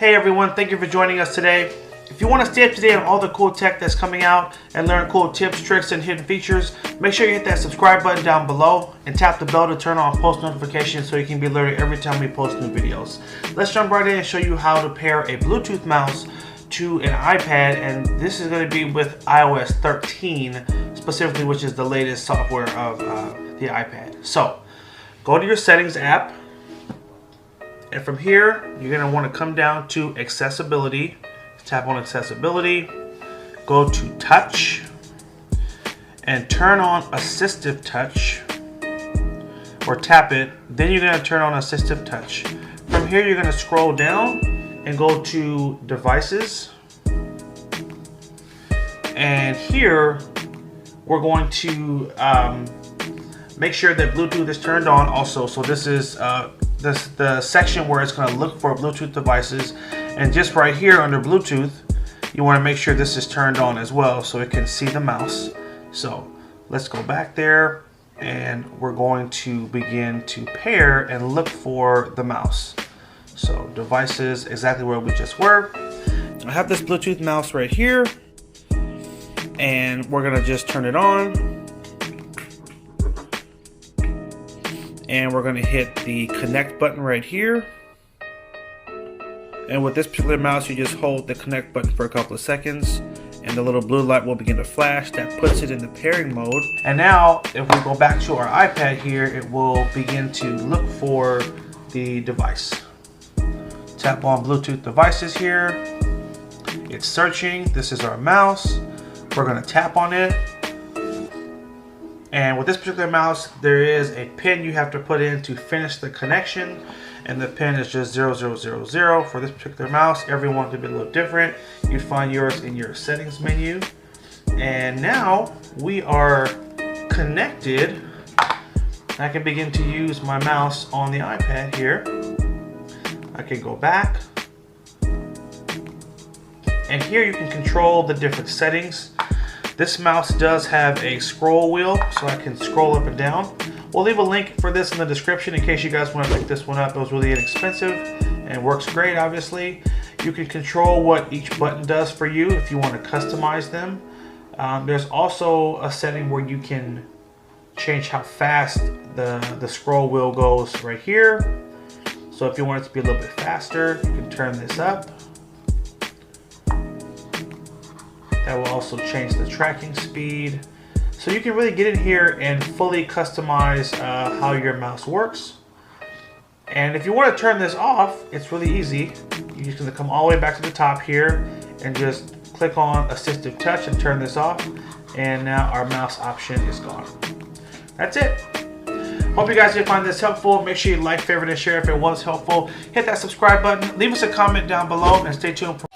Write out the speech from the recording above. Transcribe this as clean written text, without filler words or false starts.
Hey everyone, thank you for joining us today. If you want to stay up to date on all the cool tech that's coming out and learn cool tips, tricks, and hidden features, make sure you hit that subscribe button down below and tap the bell to turn on post notifications so you can be alerted every time we post new videos. Let's jump right in and show you how to pair a Bluetooth mouse to an iPad, and this is going to be with iOS 13 specifically, which is the latest software of the iPad. So go to your settings app, and from here you're going to want to come down to accessibility. Tap on accessibility, go to touch, and turn on assistive touch, or tap it. Then you're going to turn on assistive touch. From here you're going to scroll down and go to devices, and here we're going to make sure that Bluetooth is turned on also. So this is the section where it's going to look for Bluetooth devices, and just right here under Bluetooth you want to make sure this is turned on as well so it can see the mouse. So let's go back there, and we're going to begin to pair and look for the mouse. So devices, exactly where we just were. I have this Bluetooth mouse right here, and we're gonna just turn it on, and we're gonna hit the connect button right here. And with this particular mouse, you just hold the connect button for a couple of seconds, and the little blue light will begin to flash. That puts it in the pairing mode. And now if we go back to our iPad here, it will begin to look for the device. Tap on Bluetooth devices here. It's searching. This is our mouse. We're going to tap on it. And with this particular mouse, there is a pin you have to put in to finish the connection. And the pin is just 0000 for this particular mouse. Everyone could be a little different. You'd find yours in your settings menu. And now we are connected. I can begin to use my mouse on the iPad here. I can go back, and here you can control the different settings. This mouse does have a scroll wheel, so I can scroll up and down. We'll leave a link for this in the description in case you guys want to pick this one up. It was really inexpensive and works great, obviously. You can control what each button does for you if you want to customize them. There's also a setting where you can change how fast the scroll wheel goes right here. So if you want it to be a little bit faster, you can turn this up. That will also change the tracking speed. So you can really get in here and fully customize how your mouse works. And if you want to turn this off, it's really easy. You're just going to come all the way back to the top here and just click on assistive touch and turn this off. And now our mouse option is gone. That's it. Hope you guys did find this helpful. Make sure you like, favorite, and share if it was helpful. Hit that subscribe button. Leave us a comment down below and stay tuned for